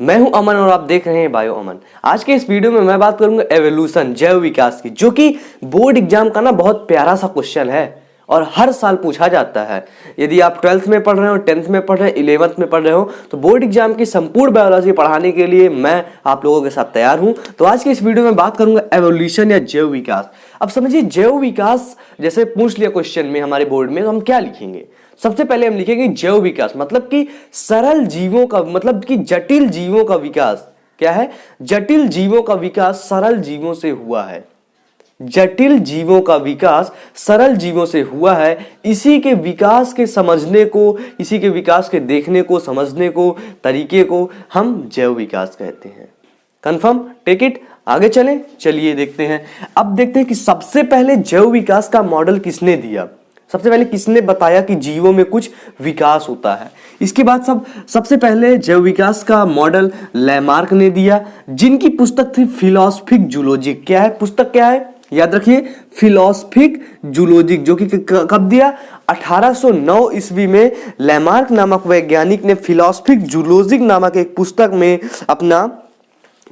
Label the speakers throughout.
Speaker 1: मैं हूं अमन और आप देख रहे हैं बायो अमन। आज के इस वीडियो में मैं बात करूंगा एवोल्यूशन, जैव विकास की, जो कि बोर्ड एग्जाम का ना बहुत प्यारा सा क्वेश्चन है और हर साल पूछा जाता है। यदि आप 12th में पढ़ रहे हो, 10th में पढ़ रहे हो, 11th में पढ़ रहे हो, तो बोर्ड एग्जाम की संपूर्ण बायोलॉजी पढ़ाने के लिए मैं आप लोगों के साथ तैयार हूं। तो आज की इस वीडियो में बात करूंगा एवोल्यूशन या जैव विकास। अब समझिए, जैव विकास जैसे पूछ लिया क्वेश्चन में हमारे बोर्ड में, तो हम क्या लिखेंगे? सबसे पहले हम लिखेंगे जैव विकास, मतलब कि सरल जीवों का, मतलब कि जटिल जीवों का विकास। क्या है? जटिल जीवों का विकास सरल जीवों से हुआ है। जटिल जीवों का विकास सरल जीवों से हुआ है। इसी के विकास के समझने को, इसी के विकास के देखने को, समझने को, तरीके को हम जैव विकास कहते हैं। कंफर्म? Take it. आगे चलिए देखते हैं। अब देखते हैं कि सबसे पहले जैव विकास का मॉडल किसने दिया। सबसे पहले किसने बताया कि जीवों में कुछ विकास होता है। इसके बाद सबसे पहले जैव विकास का मॉडल लैमार्क ने दिया, जिनकी पुस्तक थी फिलोसफिक जूलॉजी। क्या है पुस्तक? क्या है? याद रखिए, फिलोसफिक जूलॉजी, जो कि कब दिया? 1809 ईस्वी में लैमार्क नामक वैज्ञानिक ने फिलोसफिक जूलॉजी नामक एक पुस्तक में अपना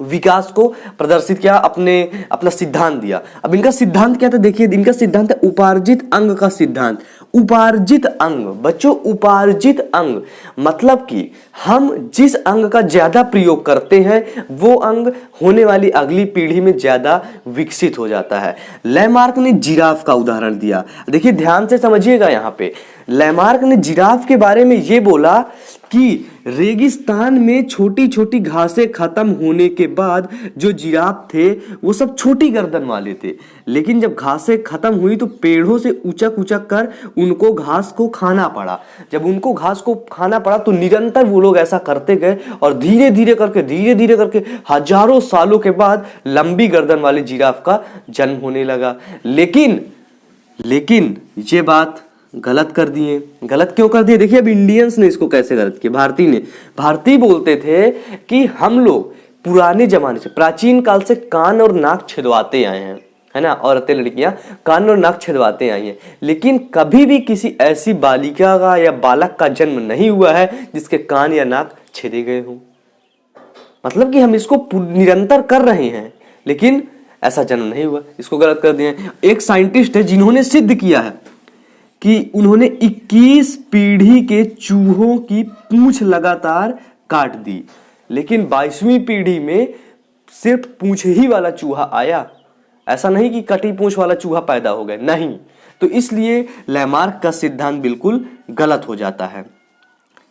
Speaker 1: विकास को प्रदर्शित किया, अपना सिद्धांत दिया। अब इनका सिद्धांत क्या था? देखिए, इनका सिद्धांत है उपार्जित अंग का सिद्धांत। उपार्जित अंग बच्चों, उपार्जित अंग मतलब कि हम जिस अंग का ज्यादा प्रयोग करते हैं वो अंग होने वाली अगली पीढ़ी में ज्यादा विकसित हो जाता है। लैमार्क ने जिराफ का उदाहरण दिया। देखिए, ध्यान से समझिएगा। यहाँ पे लैमार्क ने जिराफ के बारे में ये बोला कि रेगिस्तान में छोटी छोटी घासें खत्म होने के बाद जो जिराफ थे वो सब छोटी गर्दन वाले थे, लेकिन जब घासें खत्म हुई तो पेड़ों से ऊंचक ऊंचक कर उनको घास को खाना पड़ा। जब उनको घास को खाना पड़ा तो निरंतर वो लोग ऐसा करते गए और धीरे धीरे करके हजारों सालों के बाद लंबी गर्दन वाले जिराफ का जन्म होने लगा। लेकिन ये बात गलत कर दिए। गलत क्यों कर दिए? देखिए, अब इंडियंस ने इसको कैसे गलत किया। भारतीय बोलते थे कि हम लोग पुराने जमाने से, प्राचीन काल से कान और नाक छिदवाते आए हैं, है ना। औरतें, लड़कियां कान और नाक छिदवाते आई हैं, लेकिन कभी भी किसी ऐसी बालिका का या बालक का जन्म नहीं हुआ है जिसके कान या नाक छिदे गए हों। मतलब कि हम इसको निरंतर कर रहे हैं, लेकिन ऐसा जन्म नहीं हुआ। इसको गलत कर दिए। एक साइंटिस्ट है जिन्होंने सिद्ध किया है कि उन्होंने 21 पीढ़ी के चूहों की पूंछ लगातार काट दी, लेकिन 22वीं पीढ़ी में सिर्फ पूंछ ही वाला चूहा आया। ऐसा नहीं कि कटी पूंछ वाला चूहा पैदा हो गया, नहीं। तो इसलिए लैमार्क का सिद्धांत बिल्कुल गलत हो जाता है।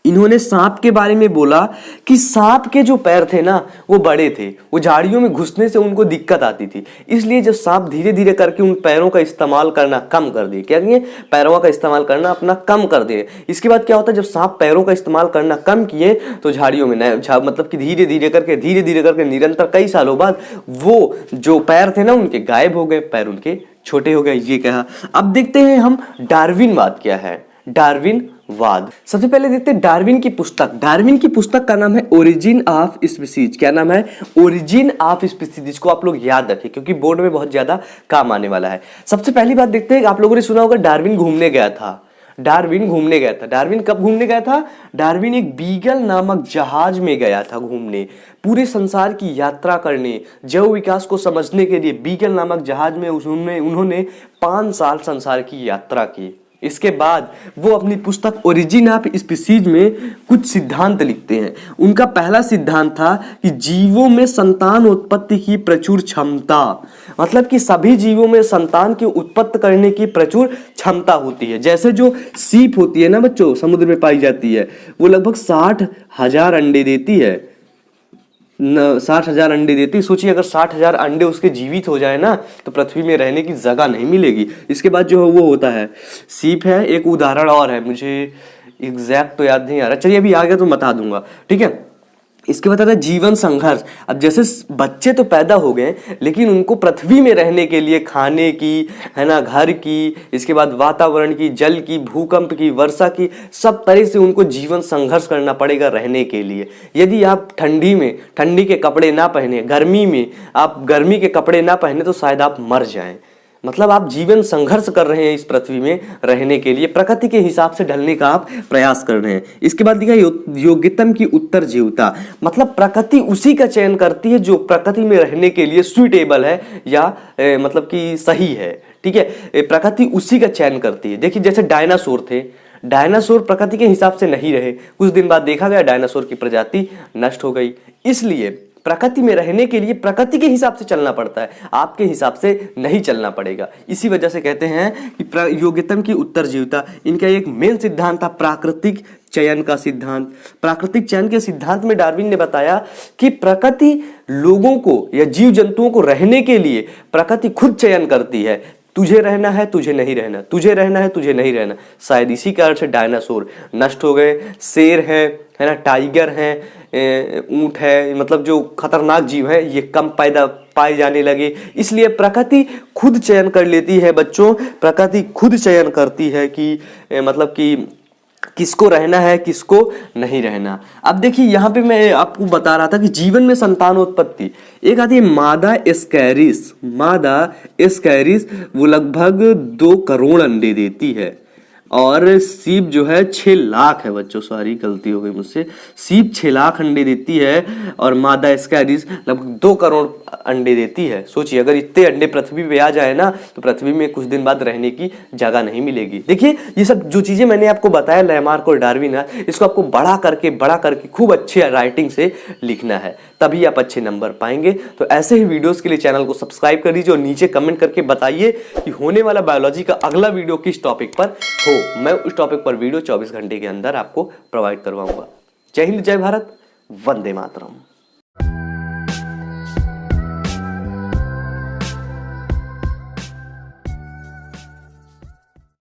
Speaker 1: इन्होंने सांप के बारे में बोला कि सांप के जो पैर थे ना वो बड़े थे, वो झाड़ियों में घुसने से उनको दिक्कत आती थी, इसलिए जब सांप धीरे धीरे करके उन पैरों का इस्तेमाल करना कम कर दिए। क्या किए? पैरों का इस्तेमाल करना अपना कम कर दिए। इसके बाद क्या होता है? जब सांप पैरों का इस्तेमाल करना कम किए तो झाड़ियों में मतलब कि धीरे धीरे करके निरंतर कई सालों बाद वो जो पैर थे ना उनके गायब हो गए, पैर उनके छोटे हो गए। ये कहा। अब देखते हैं हम डार्विनवाद क्या है। डार्विनवाद, सबसे पहले देखते हैं डार्विन की पुस्तक। डार्विन की पुस्तक का नाम है ओरिजिन ऑफ स्पीसीज। क्या नाम है? Origin of species. इसको आप लोग याद रखें क्योंकि बोर्ड में बहुत ज्यादा काम आने वाला है। सबसे पहली बात देखते हैं, आप लोगों ने सुना होगा डार्विन घूमने गया था। डार्विन कब घूमने गया था? डार्विन एक बीगल नामक जहाज में गया था घूमने, पूरे संसार की यात्रा करने, जैव विकास को समझने के लिए। बीगल नामक जहाज में उन्होंने 5 साल संसार की यात्रा की। इसके बाद वो अपनी पुस्तक ओरिजिन ऑफ स्पीसीज में कुछ सिद्धांत लिखते हैं। उनका पहला सिद्धांत था कि जीवों में संतान उत्पत्ति की प्रचुर क्षमता, मतलब कि सभी जीवों में संतान की उत्पत्ति करने की प्रचुर क्षमता होती है। जैसे जो सीप होती है ना बच्चों, समुद्र में पाई जाती है, वो लगभग 60,000 अंडे देती है। 60,000 अंडे देती। सोचिए, अगर 60,000 अंडे उसके जीवित हो जाए ना तो पृथ्वी में रहने की जगह नहीं मिलेगी। इसके बाद जो है वो होता है सीप है। एक उदाहरण और है, मुझे एग्जैक्ट तो याद नहीं आ रहा, चलिए अभी आ गया तो बता दूंगा, ठीक है। इसके बाद आता है जीवन संघर्ष। अब जैसे बच्चे तो पैदा हो गए, लेकिन उनको पृथ्वी में रहने के लिए खाने की, है ना, घर की, इसके बाद वातावरण की, जल की, भूकंप की, वर्षा की, सब तरह से उनको जीवन संघर्ष करना पड़ेगा रहने के लिए। यदि आप ठंडी में ठंडी के कपड़े ना पहने, गर्मी में आप गर्मी के कपड़े ना पहने तो शायद आप मर जाएं। मतलब आप जीवन संघर्ष कर रहे हैं इस पृथ्वी में रहने के लिए, प्रकृति के हिसाब से ढलने का आप प्रयास कर रहे हैं। इसके बाद दिखा योग्यतम की उत्तर जीवता, मतलब प्रकृति उसी का चयन करती है जो प्रकृति में रहने के लिए सुइटेबल है या मतलब कि सही है, ठीक है। प्रकृति उसी का चयन करती है। देखिए जैसे डायनासोर थे, डायनासोर प्रकृति के हिसाब से नहीं रहे, कुछ दिन बाद देखा गया डायनासोर की प्रजाति नष्ट हो गई। इसलिए प्रकृति में रहने के लिए प्रकृति के हिसाब से चलना पड़ता है, आपके हिसाब से नहीं चलना पड़ेगा। इसी वजह से कहते हैं कि योग्यतम की उत्तरजीविता, इनका एक मेन सिद्धांत था प्राकृतिक चयन का सिद्धांत। प्राकृतिक चयन के सिद्धांत में डार्विन ने बताया कि प्रकृति लोगों को या जीव जंतुओं को रहने के लिए प्रकृति खुद चयन करती है, तुझे रहना है तुझे नहीं रहना, तुझे रहना है तुझे नहीं रहना। शायद इसी कारण से डायनासोर नष्ट हो गए। शेर है ना, टाइगर है, ऊंट है, मतलब जो खतरनाक जीव है ये कम पाए जाने लगे। इसलिए प्रकृति खुद चयन कर लेती है बच्चों, प्रकृति खुद चयन करती है कि मतलब कि किसको रहना है किसको नहीं रहना। अब देखिए यहाँ पे मैं आपको बता रहा था कि जीवन में संतानोत्पत्ति, एक आती है मादा एस्कैरिस, मादा एस्कैरिस वो लगभग 2 करोड़ अंडे देती है, और सीप जो है 6 लाख है बच्चों, सॉरी गलती हो गई मुझसे, सीप 6 लाख अंडे देती है और मादा एस्कैरिस लगभग 2 करोड़ अंडे देती है। सोचिए अगर इतने अंडे पृथ्वी पे आ जाए ना तो पृथ्वी में कुछ दिन बाद रहने की जगह नहीं मिलेगी। देखिए ये सब जो चीजें मैंने आपको बताया लैमार्क और डार्विन है, इसको आपको बड़ा करके खूब अच्छे राइटिंग से लिखना है, तभी आप अच्छे नंबर पाएंगे। तो ऐसे ही वीडियोस के लिए चैनल को सब्सक्राइब कर दीजिए और नीचे कमेंट करके बताइए कि होने वाला बायोलॉजी का अगला वीडियो किस टॉपिक पर हो, मैं उस टॉपिक पर वीडियो 24 घंटे के अंदर आपको प्रोवाइड करवाऊंगा। जय हिंद, जय भारत, वंदे मातरम।